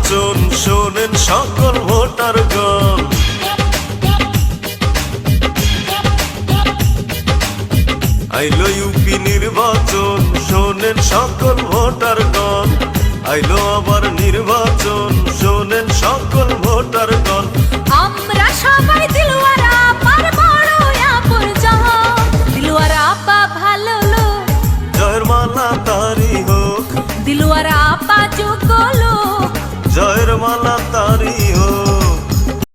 নির্বাচন শোনেন সকল ভোটারগণ। আইলো ইউপি নির্বাচন শোনেন সকল ভোটারগণ। আইলো আবার নির্বাচন শোনেন সকল ভোটারগণ।